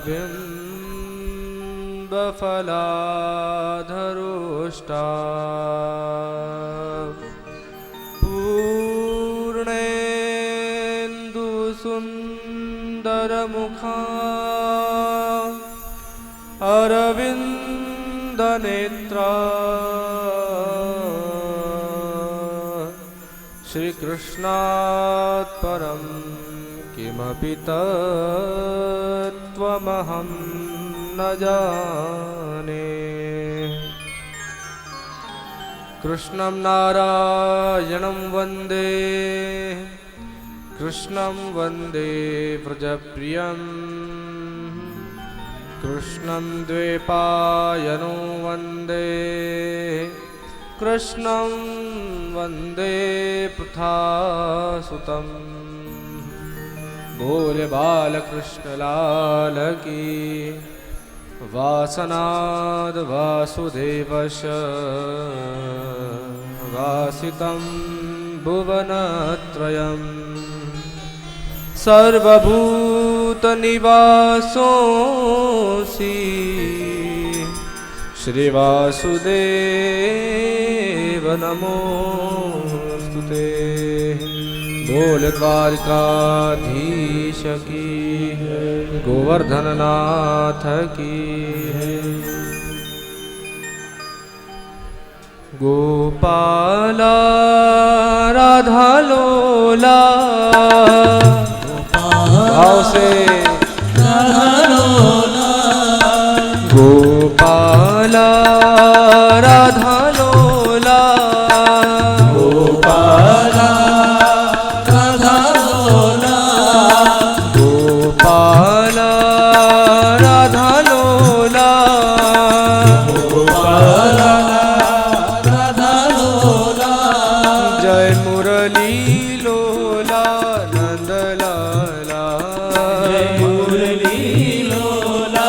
बिम्बफलाधरोष्टा पूर्णेन्दुसुन्दरमुखा अरविन्दनेत्रा श्रीकृष्णात् परं किमपि तत्त्वमहं न जाने। कृष्णं नारायणं वन्दे कृष्णं वन्दे व्रजप्रियं कृष्णं द्वैपायनो वन्दे कृष्णं वन्दे पृथासुतं। बोले बालकृष्ण लाल की वासनाद वासुदेवश वासितं भुवनत्रयं सर्वभूतनिवासोऽसि श्रीवासुदेव नमोस्तुते। बोल द्वारकाधीश की गोवर्धननाथ की गोपाला राधा लोला भाव से राधा लोला गोपाला राधा लोला गोपाला राधा लोला गोपाला राधा लोला गोपाला राधा लोला जय मुरली लोला नंद लाला जय मुरली लोला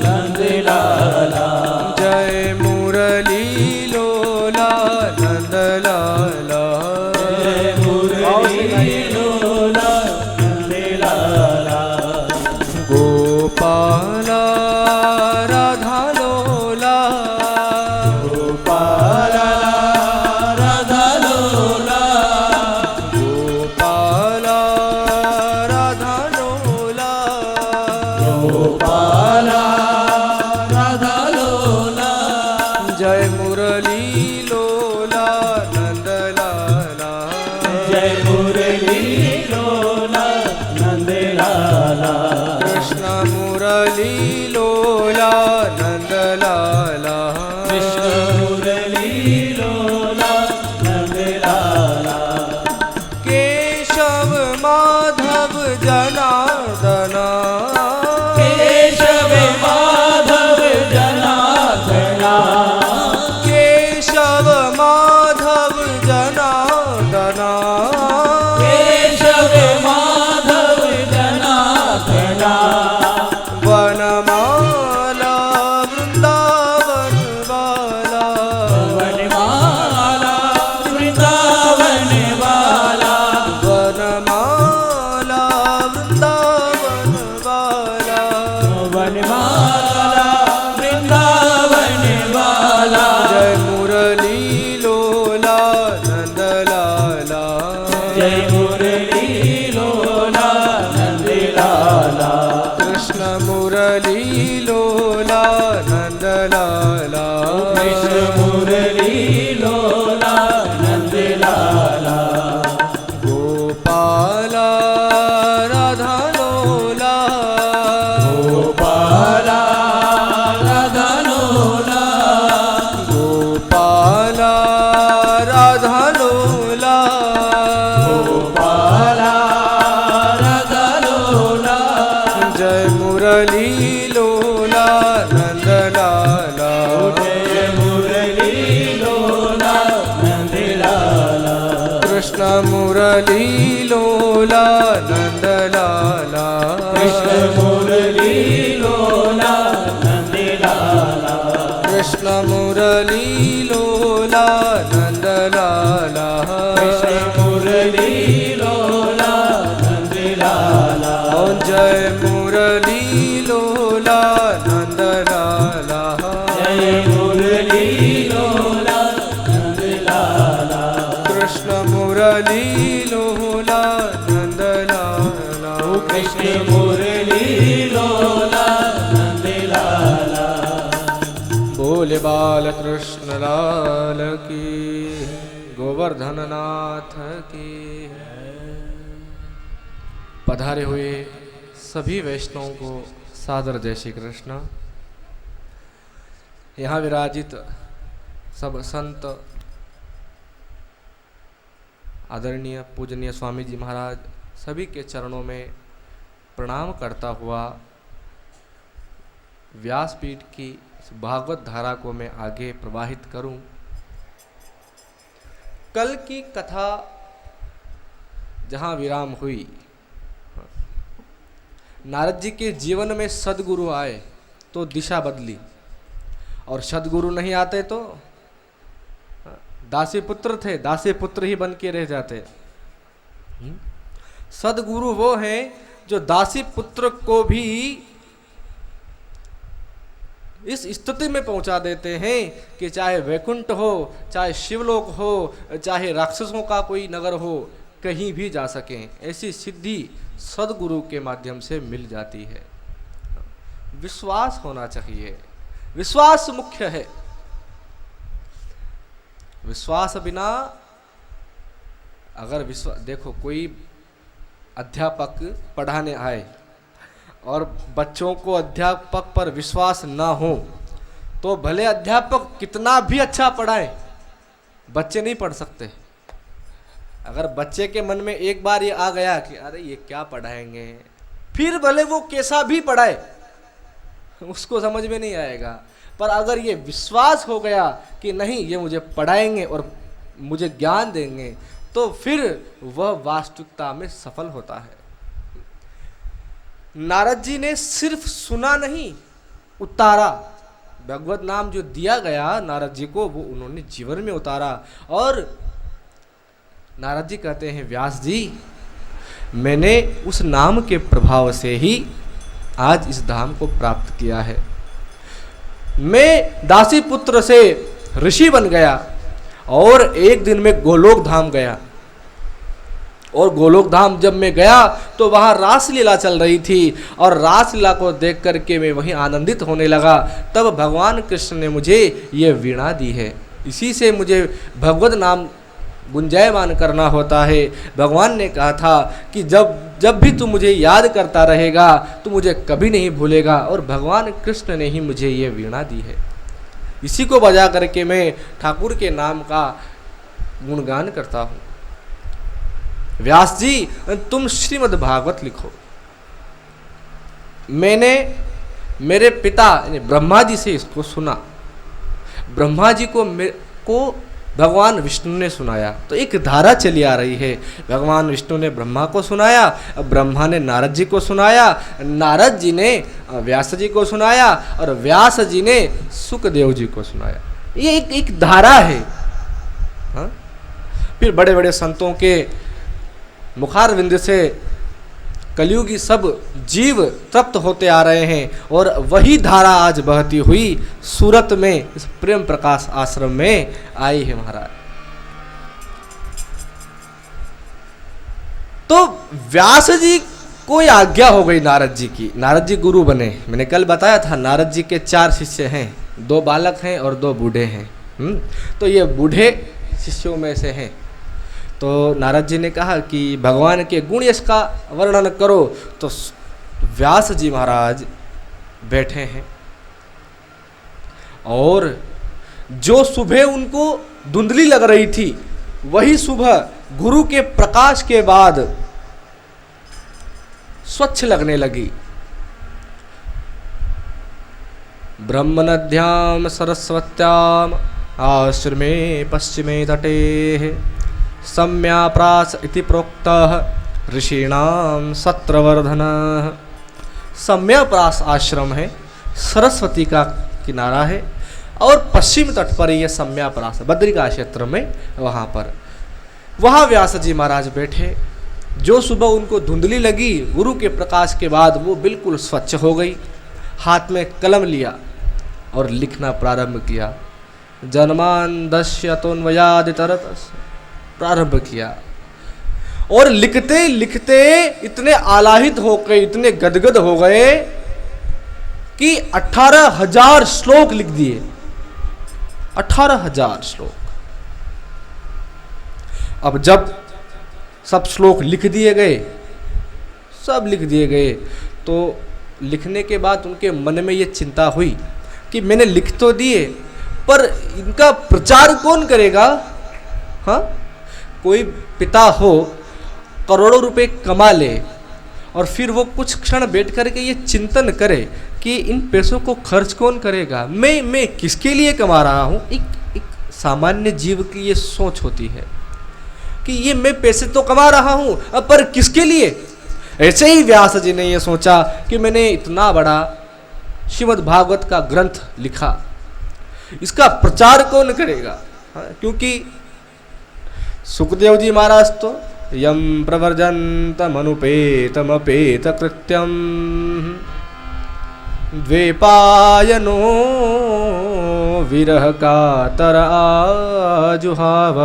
नंद लाला जय मुरली लोला नंद लाला जय मुरली लोला नंद लाला गोपाला राधा लोला गोपाला राधा लोला गोपाला राधा लोला गोपाला राधा लोला जय मुरली लोला नंद लाला जय मुरली लोला नंद लाला कृष्ण मुरली लोला नंद लाला कृष्ण मुरली लोला नंद लाला केशव माधव जनार्दन केशव माधव जनार्दन केशव माधव जनार्दन केशव माधव जनार्दन वनमाला वृंदावन वाला वनमाला वृंदावन वाला वनमाला वृंदावन वाला वनमाला वृंदावन वाला जय मुरली लोला नंद लाला जय मुरली लोला नंद लाला कृष्ण मुरली लोला नंद लाला कृष्ण मुरली लोला नंद लाला गोपाला राधा लोला गोपाला राधा लोला गोपाला राधा लोला गोपाला राधा लोला जय मुरली लोला नंद लाला जय मुरली लोला नंद लाला कृष्ण मुरली लोला नंद लाला कृष्ण मुरली लोला नंद लाला कृष्ण मुरली लोला नंद लाला कृष्ण मुरली लोला नंद लाला जय मुरली लोला मुरली लोला नंद लाला। बोले बाल कृष्ण लाल की, गोवर्धन नाथ की। पधारे हुए सभी वैष्णवों को सादर जय श्री कृष्ण। यहाँ विराजित सब संत, आदरणीय पूजनीय स्वामी जी महाराज, सभी के चरणों में प्रणाम करता हुआ व्यासपीठ की भागवत धारा को मैं आगे प्रवाहित करूं। कल की कथा जहां विराम हुई, नारद जी के जीवन में सद्गुरु आए तो दिशा बदली, और सद्गुरु नहीं आते तो दासी पुत्र थे, दासी पुत्र ही बन के रह जाते। सद्गुरु वो हैं जो दासी पुत्र को भी इस स्थिति में पहुंचा देते हैं कि चाहे वैकुंठ हो, चाहे शिवलोक हो, चाहे राक्षसों का कोई नगर हो, कहीं भी जा सकें। ऐसी सिद्धि सद्गुरु के माध्यम से मिल जाती है। विश्वास होना चाहिए, विश्वास मुख्य है। विश्वास बिना, अगर विश्वास, देखो कोई अध्यापक पढ़ाने आए और बच्चों को अध्यापक पर विश्वास ना हो तो भले अध्यापक कितना भी अच्छा पढ़ाए, बच्चे नहीं पढ़ सकते। अगर बच्चे के मन में एक बार ये आ गया कि अरे ये क्या पढ़ाएंगे, फिर भले वो कैसा भी पढ़ाए उसको समझ में नहीं आएगा। पर अगर ये विश्वास हो गया कि नहीं ये मुझे पढ़ाएंगे और मुझे ज्ञान देंगे, तो फिर वह वास्तविकता में सफल होता है। नारद जी ने सिर्फ सुना नहीं, उतारा। भगवत नाम जो दिया गया नारद जी को, वो उन्होंने जीवन में उतारा। और नारद जी कहते हैं, व्यास जी मैंने उस नाम के प्रभाव से ही आज इस धाम को प्राप्त किया है। मैं दासी पुत्र से ऋषि बन गया और एक दिन में गोलोक धाम गया। और गोलोक धाम जब मैं गया तो वहाँ रासलीला चल रही थी, और रासलीला को देख करके मैं वहीं आनंदित होने लगा। तब भगवान कृष्ण ने मुझे ये वीणा दी है। इसी से मुझे भगवत नाम गुंजायमान करना होता है। भगवान ने कहा था कि जब भी तू मुझे याद करता रहेगा तो मुझे कभी नहीं भूलेगा, और भगवान कृष्ण ने ही मुझे ये वीणा दी है। इसी को बजा करके मैं ठाकुर के नाम का गुणगान करता हूँ। व्यास जी तुम श्रीमद् भागवत लिखो। मैंने मेरे पिता ब्रह्मा जी से इसको सुना। ब्रह्मा जी को भगवान विष्णु ने सुनाया, तो एक धारा चली आ रही है। भगवान विष्णु ने ब्रह्मा को सुनाया, ब्रह्मा ने नारद जी को सुनाया, नारद जी ने व्यास जी को सुनाया, और व्यास जी ने सुखदेव जी को सुनाया। ये एक धारा है। हाँ? फिर बड़े बड़े संतों के मुखारविंद से कलयुगी सब जीव तृप्त होते आ रहे हैं, और वही धारा आज बहती हुई सूरत में इस प्रेम प्रकाश आश्रम में आई है महाराज। तो व्यास जी को आज्ञा हो गई नारद जी की, नारद जी गुरु बने। मैंने कल बताया था नारद जी के 4 शिष्य हैं, 2 बालक हैं और 2 बूढ़े हैं। तो ये बूढ़े शिष्यों में से हैं। तो नारद जी ने कहा कि भगवान के गुण यश का वर्णन करो। तो व्यास जी महाराज बैठे हैं, और जो सुबह उनको धुंधली लग रही थी वही सुबह गुरु के प्रकाश के बाद स्वच्छ लगने लगी। ब्रह्म नद्याम सरस्वत्याम आश्रमे पश्चिमे तटे सम्याप्रास इति प्रोक्तः ऋषीणाम सत्रवर्धनः। सम्याप्रास आश्रम है, सरस्वती का किनारा है, और पश्चिम तट पर यह सम्याप्रास बद्रिका क्षेत्र में, वहाँ व्यास जी महाराज बैठे। जो सुबह उनको धुंधली लगी गुरु के प्रकाश के बाद वो बिल्कुल स्वच्छ हो गई। हाथ में कलम लिया और लिखना प्रारंभ किया। जन्मान दश्य तोन्वयादितरत प्रारंभ किया, और लिखते लिखते इतने आलाहित हो गए, इतने गदगद हो गए कि 18,000 श्लोक लिख दिए। 18,000 श्लोक। अब जब सब श्लोक लिख दिए गए, सब लिख दिए गए, तो लिखने के बाद उनके मन में ये चिंता हुई कि मैंने लिख तो दिए, पर इनका प्रचार कौन करेगा। हाँ, कोई पिता हो, करोड़ों रुपए कमा ले और फिर वो कुछ क्षण बैठ करके ये चिंतन करे कि इन पैसों को खर्च कौन करेगा, मैं किसके लिए कमा रहा हूँ। एक सामान्य जीव की ये सोच होती है कि ये मैं पैसे तो कमा रहा हूँ, अब पर किसके लिए। ऐसे ही व्यास जी ने ये सोचा कि मैंने इतना बड़ा श्रीमद् भागवत का ग्रंथ लिखा, इसका प्रचार कौन करेगा। क्योंकि सुखदेव जी महाराज तो यम प्रवर्जन्तमनुपेतमपेत कृत्यम द्वेपायनो विरह कातर आजुहाव।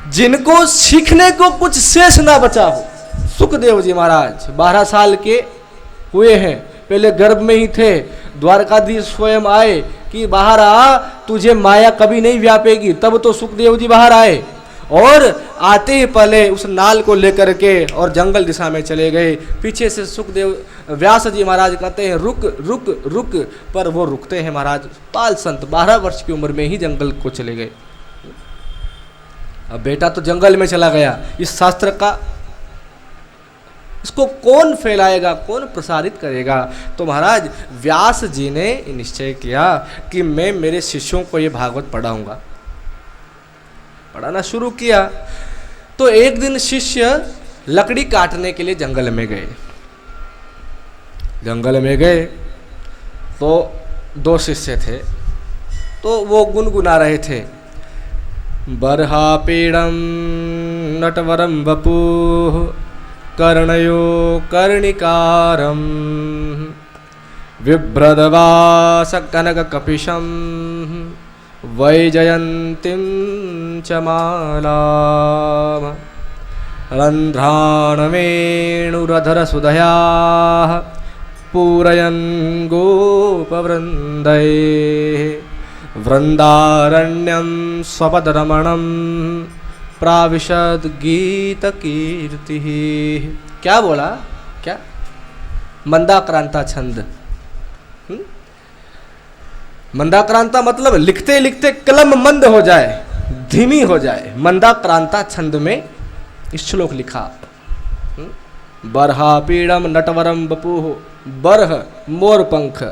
जिनको सीखने को कुछ शेष ना बचा हो। सुखदेव जी महाराज 12 साल के हुए हैं, पहले गर्भ में ही थे। द्वारकाधीश स्वयं आए कि बाहर आ, तुझे माया कभी नहीं व्यापेगी। तब तो सुखदेव जी बाहर आए और आते ही पहले उस नाल को लेकर के और जंगल दिशा में चले गए। पीछे से सुखदेव व्यास जी महाराज कहते हैं रुक रुक रुक, पर वो रुकते हैं महाराज। बाल संत 12 वर्ष की उम्र में ही जंगल को चले गए। अब बेटा तो जंगल में चला गया, इस शास्त्र का इसको कौन फैलाएगा, कौन प्रसारित करेगा। तो महाराज व्यास जी ने निश्चय किया कि मैं मेरे शिष्यों को ये भागवत पढ़ाऊंगा। पढ़ाना शुरू किया। तो एक दिन शिष्य लकड़ी काटने के लिए जंगल में गए। जंगल में गए तो 2 शिष्य थे, तो वो गुनगुना रहे थे, बर्हा पीड़म नटवरम वपुः कर्णयो कर्णिकारम बिभ्रदवास कनक कपिशम वैजयंतीं च मालाम रंध्राणवेणुरधर सुधया पूरयन् गोपवृन्दैः वृंदारण्यं स्वपदरमणं प्राविशद गीत कीर्ति। क्या बोला, क्या मंदाक्रांता छंद। मंदाक्रांता मतलब लिखते लिखते कलम मंद हो जाए, धीमी हो जाए। मंदाक्रांता छंद में श्लोक लिखा। बरहा पीड़म नटवरम बपुः, बरह मोर पंख,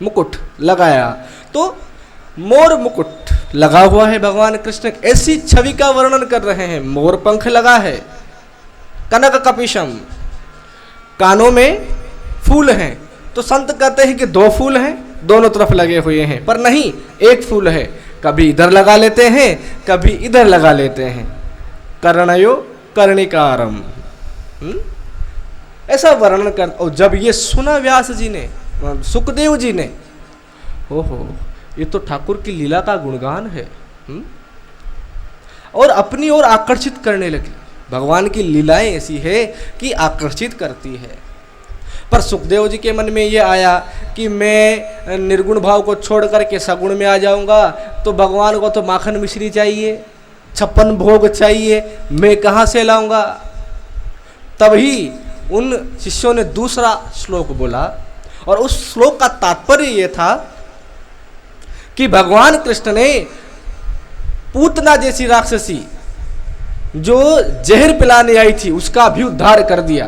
मुकुट लगाया, तो मोर मुकुट लगा हुआ है भगवान कृष्ण। ऐसी छवि का वर्णन कर रहे हैं। मोर पंख लगा है, कनक कपिशम, कानों में फूल हैं। तो संत कहते हैं कि 2 फूल हैं, दोनों तरफ लगे हुए हैं, पर नहीं, एक फूल है। कभी इधर लगा लेते हैं, कभी इधर लगा लेते हैं। कर्णयो कर्णिकारम, ऐसा वर्णन कर। और जब ये सुना व्यास जी ने, सुखदेव जी ने, ओहो, ये तो ठाकुर की लीला का गुणगान है। और अपनी ओर आकर्षित करने लगे। भगवान की लीलाएं ऐसी है कि आकर्षित करती है। पर सुखदेव जी के मन में ये आया कि मैं निर्गुण भाव को छोड़ करके सगुण में आ जाऊंगा, तो भगवान को तो माखन मिश्री चाहिए, 56 भोग चाहिए, मैं कहाँ से लाऊंगा। तभी उन शिष्यों ने दूसरा श्लोक बोला, और उस श्लोक का तात्पर्य ये था कि भगवान कृष्ण ने पूतना जैसी राक्षसी जो जहर पिलाने आई थी, उसका भी उद्धार कर दिया।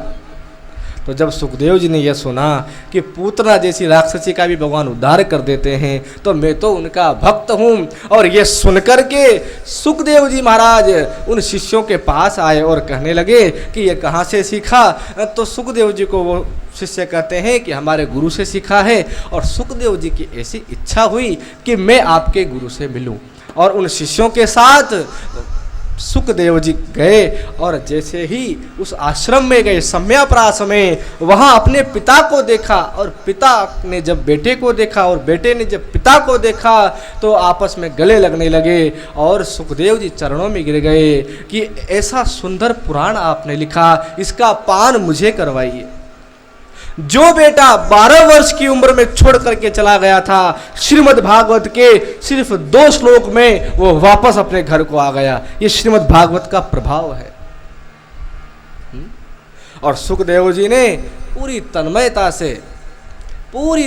तो जब सुखदेव जी ने यह सुना कि पूतना जैसी राक्षसी का भी भगवान उद्धार कर देते हैं, तो मैं तो उनका भक्त हूँ। और ये सुनकर के सुखदेव जी महाराज उन शिष्यों के पास आए और कहने लगे कि ये कहाँ से सीखा। तो सुखदेव जी को वो शिष्य कहते हैं कि हमारे गुरु से सीखा है। और सुखदेव जी की ऐसी इच्छा हुई कि मैं आपके गुरु से मिलूं। और उन शिष्यों के साथ सुखदेव जी गए और जैसे ही उस आश्रम में गए सम्याप्रास में, वहाँ अपने पिता को देखा और पिता ने जब बेटे को देखा और बेटे ने जब पिता को देखा तो आपस में गले लगने लगे और सुखदेव जी चरणों में गिर गए कि ऐसा सुंदर पुराण आपने लिखा, इसका पान मुझे करवाइए। जो बेटा 12 वर्ष की उम्र में छोड़ करके चला गया था, श्रीमद् भागवत के सिर्फ 2 श्लोक में वो वापस अपने घर को आ गया। ये श्रीमद् भागवत का प्रभाव है। और सुखदेव जी ने पूरी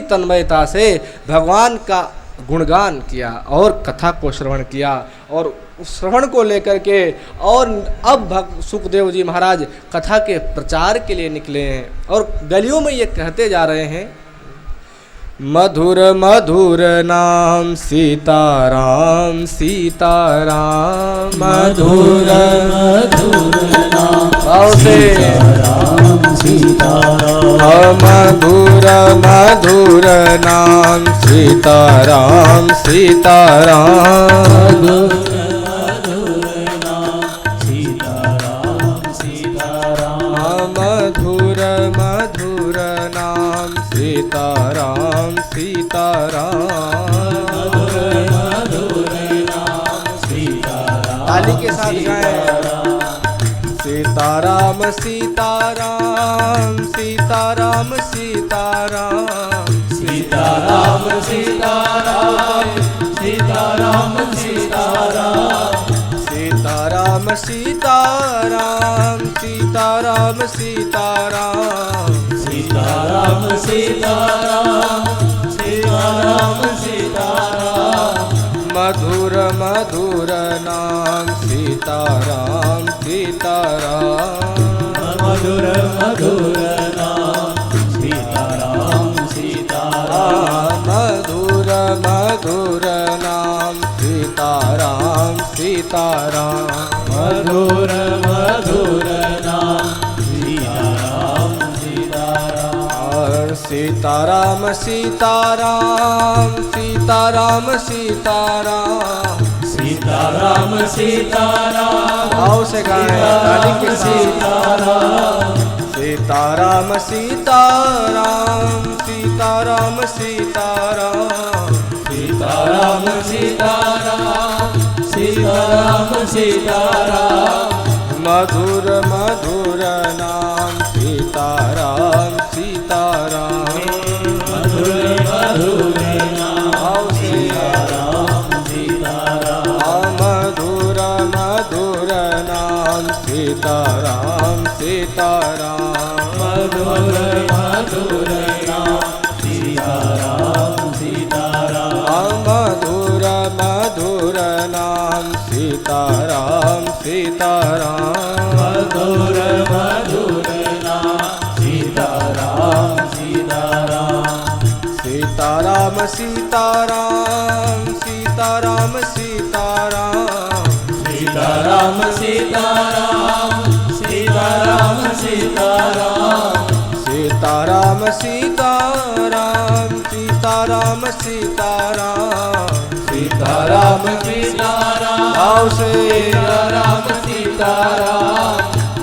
तन्मयता से भगवान का गुणगान किया और कथा को श्रवण किया और उस श्रवण को लेकर के और अब सुखदेव जी महाराज कथा के प्रचार के लिए निकले हैं और गलियों में ये कहते जा रहे हैं, मधुर मधुर नाम सीताराम सीताराम, मधुर मधुर नाम सीताराम सीताराम, मधुर मधुर नाम सीताराम सीताराम, मधुर मधुर नाम सीताराम सीताराम, ताली के साथ गाएं, सीताराम सीताराम सीताराम सीताराम, सीताराम सीताराम सीताराम सीताराम, सीताराम सीताराम सीताराम सीताराम, सीताराम सीताराम सीताराम सीताराम, मधुर मधुर नाम सीताराम सीताराम, मधुर मधुर नाम सीताराम सीताराम, मधुर मधुर नाम सीताराम सीताराम, मधुर मधुर नाम सीताराम सीताराम, सीताराम सीताराम सीताराम सीताराम, सीताराम सीताराम, भाव से गाएं ताली के सीताराम, सीताराम सीताराम सीताराम सीताराम, सीताराम सीताराम सीताराम सीताराम, मधुर मधुर नाम सीताराम सीताराम, मधुर मधुर नाम सीताराम सीताराम, मधुर मधुर नाम सीताराम सीताराम, मधुर मधुर नाम सीताराम सीताराम, मधुर मधुर नाम सीताराम सीताराम, मधुर मधुर नाम सीताराम सीताराम, सीताराम सीताराम सीताराम सीताराम, सीताराम सीताराम सीताराम सीताराम, सीताराम सीताराम सीताराम सीताराम, सीताराम सीताराम, भाव से सीताराम सीताराम,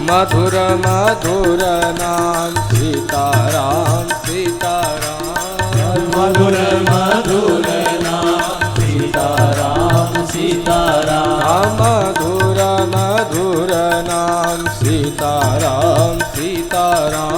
मधुर मधुर नाम सीताराम सीताराम, मधुर मधुर नाम सीताराम सीताराम, मधुर मधुर नाम सीताराम सीताराम,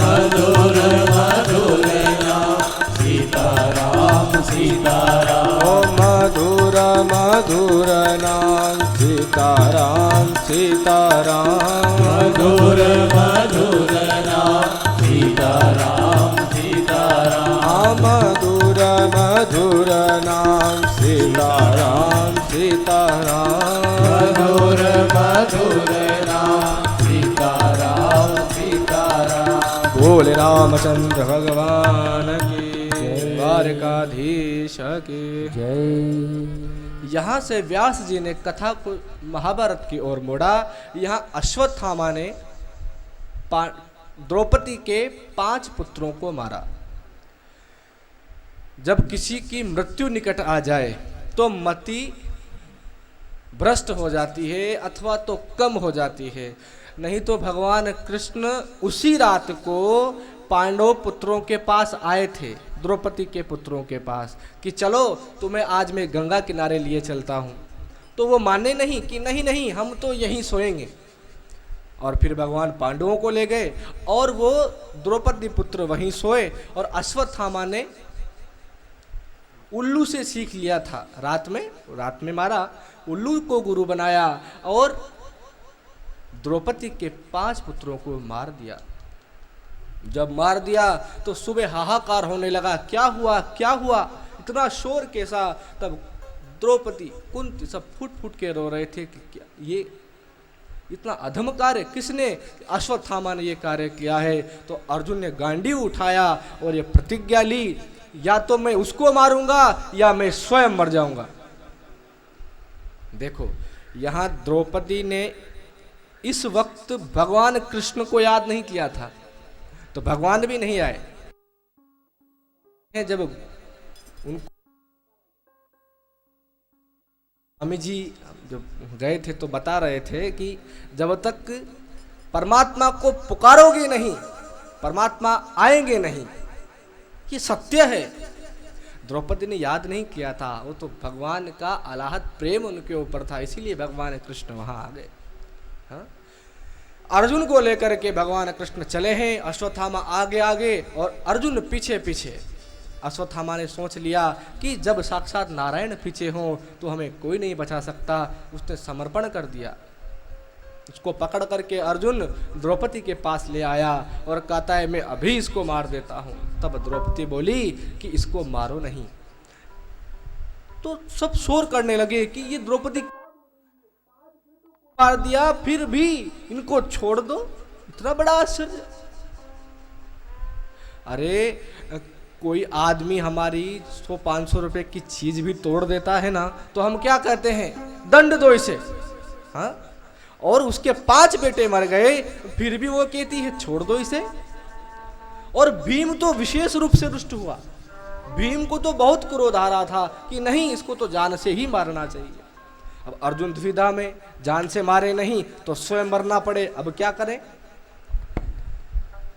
मधुर मधुर नाम सीताराम सीताराम, ओ मधुर मधुर नाम सीताराम सीताराम, मधुर मधुर नाम सीताराम सीताराम, मधुर मधुर नाम सीताराम सीताराम, मधुर मधुर नाम सीताराम सीताराम। बोल रामचंद्र भगवान की द्वारकाधीश की जय। यहाँ से व्यास जी ने कथा को महाभारत की ओर मोड़ा। यहाँ अश्वत्थामा ने द्रौपदी के 5 पुत्रों को मारा। जब किसी की मृत्यु निकट आ जाए तो मति भ्रष्ट हो जाती है अथवा तो कम हो जाती है। नहीं तो भगवान कृष्ण उसी रात को पांडव पुत्रों के पास आए थे, द्रौपदी के पुत्रों के पास, कि चलो तुम्हें आज मैं गंगा किनारे लिए चलता हूँ। तो वो माने नहीं कि नहीं नहीं हम तो यहीं सोएंगे। और फिर भगवान पांडवों को ले गए और वो द्रौपदी पुत्र वहीं सोए। और अश्वत्थामा ने उल्लू से सीख लिया था, रात में मारा, उल्लू को गुरु बनाया और द्रौपदी के 5 पुत्रों को मार दिया। जब मार दिया तो सुबह हाहाकार होने लगा, क्या हुआ क्या हुआ, इतना शोर कैसा। तब द्रौपदी कुंती सब फूट फूट के रो रहे थे कि क्या ये इतना अधम कार्य किसने, अश्वत्थामा ने ये कार्य किया है। तो अर्जुन ने गांडी उठाया और ये प्रतिज्ञा ली, या तो मैं उसको मारूंगा या मैं स्वयं मर जाऊंगा। देखो यहां द्रौपदी ने इस वक्त भगवान कृष्ण को याद नहीं किया था, तो भगवान भी नहीं आए। जब उनको स्वामी जी जब गए थे तो बता रहे थे कि जब तक परमात्मा को पुकारोगे नहीं, परमात्मा आएंगे नहीं, ये सत्य है। द्रौपदी ने याद नहीं किया था, वो तो भगवान का अलाहद प्रेम उनके ऊपर था, इसीलिए भगवान कृष्ण वहां आ गए। हाँ? अर्जुन को लेकर के भगवान कृष्ण चले हैं, अश्वत्थामा आगे आगे और अर्जुन पीछे पीछे। अश्वत्थामा ने सोच लिया कि जब साक्षात नारायण पीछे हों तो हमें कोई नहीं बचा सकता। उसने समर्पण कर दिया। उसको पकड़ करके अर्जुन द्रौपदी के पास ले आया और कहता है मैं अभी इसको मार देता हूं। तब द्रौपदी बोली कि इसको मारो नहीं। तो सब शोर करने लगे कि ये द्रौपदी मार दिया फिर भी इनको छोड़ दो, इतना बड़ा आश्चर्य। अरे कोई आदमी हमारी 100-500 रुपए की चीज भी तोड़ देता है ना, तो हम क्या कहते हैं, दंड दो इसे। हाँ? और उसके 5 बेटे मर गए फिर भी वो कहती है छोड़ दो इसे। और भीम तो विशेष रूप से रुष्ट हुआ। भीम को तो बहुत क्रोध आ रहा था कि नहीं इसको तो जान से ही मारना चाहिए। अब अर्जुन दुविधा में, जान से मारे नहीं तो स्वयं मरना पड़े, अब क्या करें।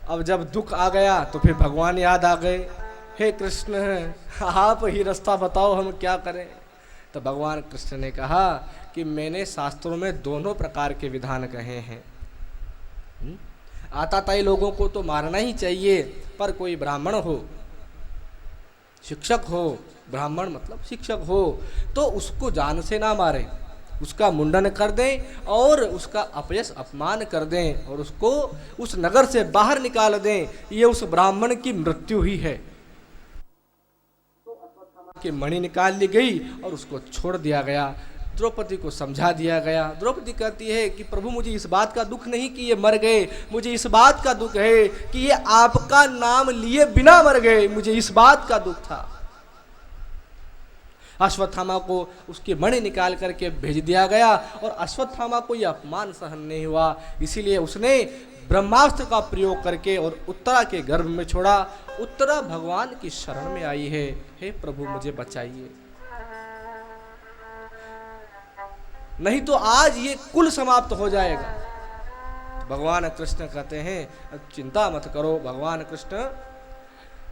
अब जब दुख आ गया तो फिर भगवान याद आ गए, हे कृष्ण आप ही रास्ता बताओ हम क्या करें। तो भगवान कृष्ण ने कहा कि मैंने शास्त्रों में दोनों प्रकार के विधान कहे हैं। आताताई लोगों को तो मारना ही चाहिए, पर कोई ब्राह्मण हो, शिक्षक हो, ब्राह्मण मतलब शिक्षक हो, तो उसको जान से ना मारे, उसका मुंडन कर दें और उसका अपयश अपमान कर दें और उसको उस नगर से बाहर निकाल दें। ये उस ब्राह्मण की मृत्यु ही है। कि मणि निकाल ली गई और उसको छोड़ दिया गया। द्रौपदी को समझा दिया गया। द्रौपदी कहती है कि प्रभु मुझे इस बात का दुख नहीं कि ये मर गए, मुझे इस बात का दुख है कि ये आपका नाम लिए बिना मर गए, मुझे इस बात का दुख था। अश्वत्थामा को उसकी मणि निकाल करके भेज दिया गया और अश्वत्थामा को यह अपमान सहन नहीं हुआ, इसीलिए उसने ब्रह्मास्त्र का प्रयोग करके और उत्तरा के गर्भ में छोड़ा। उत्तरा भगवान की शरण में आई है, हे प्रभु मुझे बचाइए, नहीं तो आज ये कुल समाप्त हो जाएगा। भगवान कृष्ण कहते हैं चिंता मत करो। भगवान कृष्ण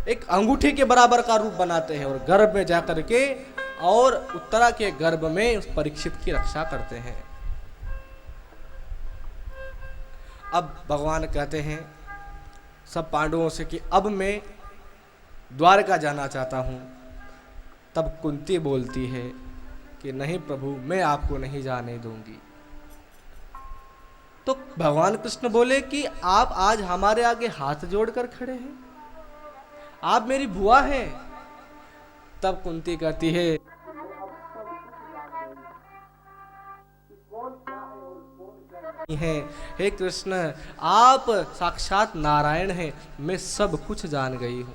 एक अंगूठे के बराबर का रूप बनाते हैं और गर्भ में जाकर के और उत्तरा के गर्भ में उस परीक्षित की रक्षा करते हैं। अब भगवान कहते हैं सब पांडवों से कि अब मैं द्वारका जाना चाहता हूं। तब कुंती बोलती है कि नहीं प्रभु मैं आपको नहीं जाने दूंगी। तो भगवान कृष्ण बोले कि आप आज हमारे आगे हाथ जोड़कर खड़े हैं, आप मेरी बुआ हैं। तब कुंती कहती है हे कृष्ण आप साक्षात नारायण हैं, मैं सब कुछ जान गई हूं।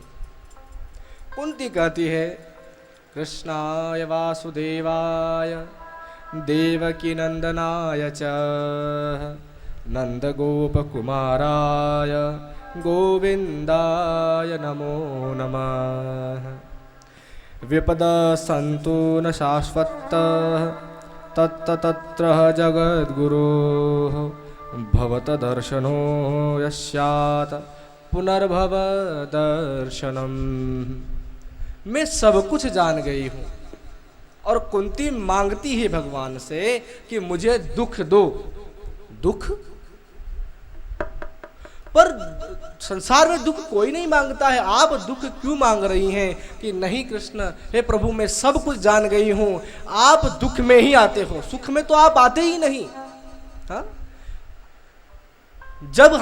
कुंती कहती है कृष्णाय वासुदेवाय देवकी नंदनाय च नंद गोप कुमाराय गोविंदाय नमो नमः। विपद संतु न शाश्वत तत्र जगद्गुरो भवत दर्शनो यस्यात् पुनर्भव दर्शनम। मैं सब कुछ जान गई हूँ। और कुंती मांगती है भगवान से कि मुझे दुख दो। दुख? पर संसार में दुख कोई नहीं मांगता है, आप दुख क्यों मांग रही हैं? कि नहीं कृष्ण, हे प्रभु मैं सब कुछ जान गई हूं, आप दुख में ही आते हो, सुख में तो आप आते ही नहीं। हा? जब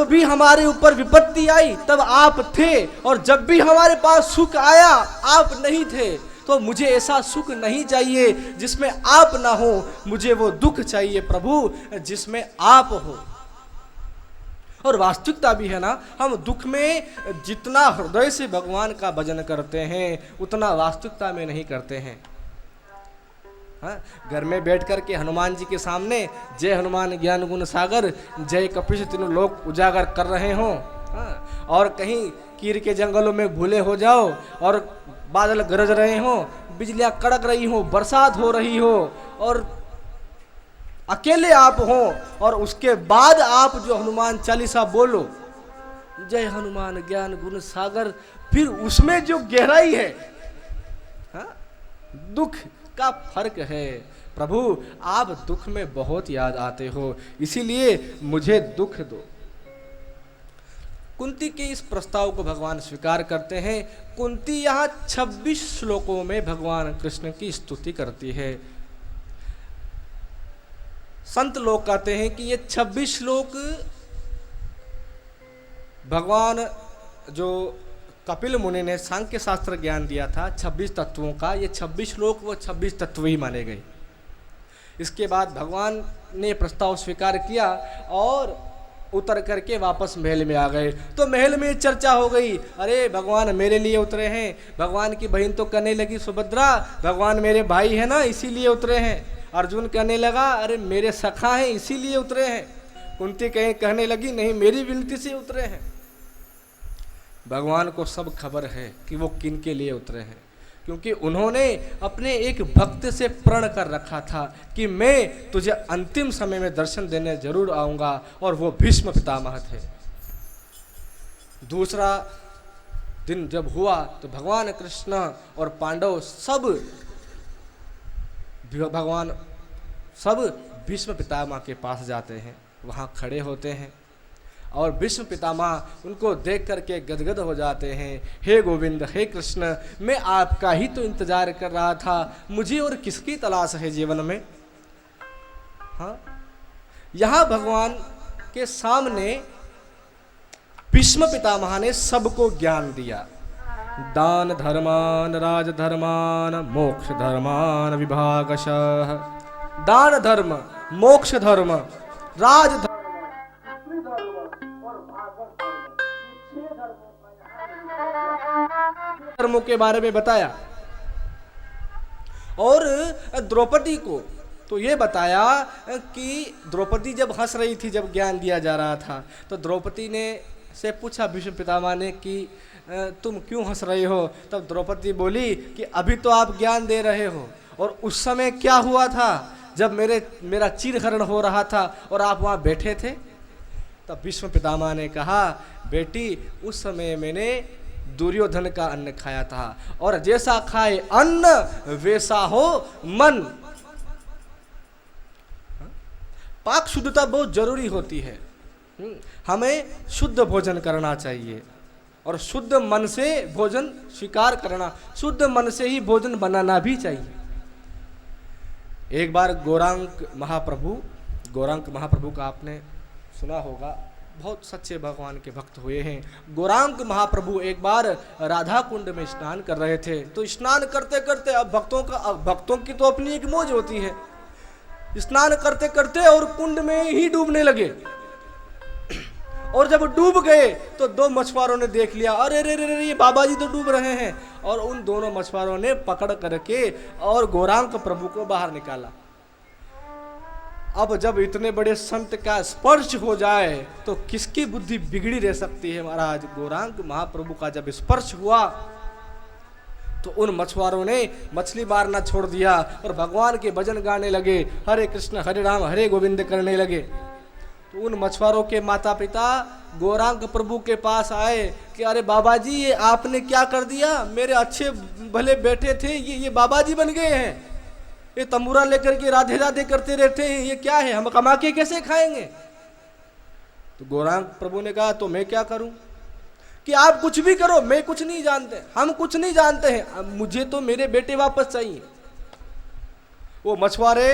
भी हमारे ऊपर विपत्ति आई तब आप थे, और जब भी हमारे पास सुख आया आप नहीं थे। तो मुझे ऐसा सुख नहीं चाहिए जिसमें आप ना हो, मुझे वो दुख चाहिए प्रभु जिसमें आप हो। और वास्तविकता भी है ना, हम दुख में जितना हृदय से भगवान का भजन करते हैं उतना वास्तविकता में नहीं करते हैं। हाँ, घर में बैठ कर के हनुमान जी के सामने जय हनुमान ज्ञान गुण सागर जय कपीश तीनों लोग उजागर कर रहे हों, हाँ, और कहीं कीर के जंगलों में भूले हो जाओ और बादल गरज रहे हों, बिजलियां कड़क रही हो, बरसात हो रही हो, और अकेले आप हो, और उसके बाद आप जो हनुमान चालीसा बोलो जय हनुमान ज्ञान गुण सागर, फिर उसमें जो गहराई है, हाँ, दुख का फर्क है। प्रभु आप दुख में बहुत याद आते हो, इसीलिए मुझे दुख दो। कुंती के इस प्रस्ताव को भगवान स्वीकार करते हैं। कुंती यहाँ 26 श्लोकों में भगवान कृष्ण की स्तुति करती है। संत लोग कहते हैं कि ये 26 श्लोक भगवान जो कपिल मुनि ने सांख्य शास्त्र ज्ञान दिया था 26 तत्वों का, ये 26 श्लोक वो 26 तत्व ही माने गए। इसके बाद भगवान ने प्रस्ताव स्वीकार किया और उतर करके वापस महल में आ गए। तो महल में चर्चा हो गई, अरे भगवान मेरे लिए उतरे हैं। भगवान की बहन तो कहने लगी सुभद्रा, भगवान मेरे भाई है ना इसीलिए उतरे हैं। अर्जुन कहने लगा, अरे मेरे सखा हैं इसीलिए उतरे हैं। कुंती कहने लगी, नहीं मेरी विनती से उतरे हैं। भगवान को सब खबर है कि वो किन के लिए उतरे हैं, क्योंकि उन्होंने अपने एक भक्त से प्रण कर रखा था कि मैं तुझे अंतिम समय में दर्शन देने जरूर आऊंगा, और वो भीष्म पितामह थे। दूसरा दिन जब हुआ तो भगवान कृष्ण और पांडव सब भीष्म पितामह के पास जाते हैं, वहाँ खड़े होते हैं, और भीष्म पितामह उनको देख करके गदगद हो जाते हैं। हे गोविंद, हे कृष्ण, मैं आपका ही तो इंतजार कर रहा था, मुझे और किसकी तलाश है जीवन में। हाँ, यहाँ भगवान के सामने भीष्म पितामह ने सबको ज्ञान दिया। दान धर्मान राज धर्मान मोक्ष धर्मान विभागशः। दान धर्म, मोक्ष धर्म, राज धर्म, धर्मों के बारे में बताया। और द्रौपदी को तो ये बताया कि द्रौपदी जब हंस रही थी, जब ज्ञान दिया जा रहा था, तो द्रौपदी ने से पूछा भीष्म पितामह ने कि तुम क्यों हंस रहे हो? तब द्रौपदी बोली कि अभी तो आप ज्ञान दे रहे हो, और उस समय क्या हुआ था जब मेरा चीरहरण हो रहा था और आप वहाँ बैठे थे। तब भीष्म पितामह ने कहा, बेटी उस समय मैंने दुर्योधन का अन्न खाया था, और जैसा खाए अन्न वैसा हो मन। पाक शुद्धता बहुत जरूरी होती है। हमें शुद्ध भोजन करना चाहिए, और शुद्ध मन से भोजन स्वीकार करना, शुद्ध मन से ही भोजन बनाना भी चाहिए। एक बार गौरांक महाप्रभु का आपने सुना होगा, बहुत सच्चे भगवान के भक्त हुए हैं। गौरांक महाप्रभु एक बार राधा कुंड में स्नान कर रहे थे। तो स्नान करते करते, अब भक्तों की तो अपनी एक मौज होती है, स्नान करते करते और कुंड में ही डूबने लगे। और जब डूब गए तो दो मछुआरों ने देख लिया, अरे रे रे रे ये बाबा जी तो डूब रहे हैं, और उन दोनों मछुआरों ने पकड़ करके और गौरांक प्रभु को बाहर निकाला। अब जब इतने बड़े संत का स्पर्श हो जाए तो किसकी बुद्धि बिगड़ी रह सकती है महाराज। गौरांक महाप्रभु का जब स्पर्श हुआ तो उन मछुआरों ने मछली मारना छोड़ दिया और भगवान के भजन गाने लगे, हरे कृष्ण हरे राम हरे गोविंद करने लगे। तो उन मछुआरों के माता पिता गौरांग प्रभु के पास आए कि अरे बाबा जी ये आपने क्या कर दिया, मेरे अच्छे भले बेटे थे ये बाबा जी बन गए हैं, ये तंबूरा लेकर के राधे राधे करते रहते हैं, ये क्या है, हम कमा के कैसे खाएंगे। तो गौरांग प्रभु ने कहा तो मैं क्या करूं कि आप कुछ भी करो, मैं कुछ नहीं जानते, हम कुछ नहीं जानते हैं, मुझे तो मेरे बेटे वापस चाहिए। वो मछुआरे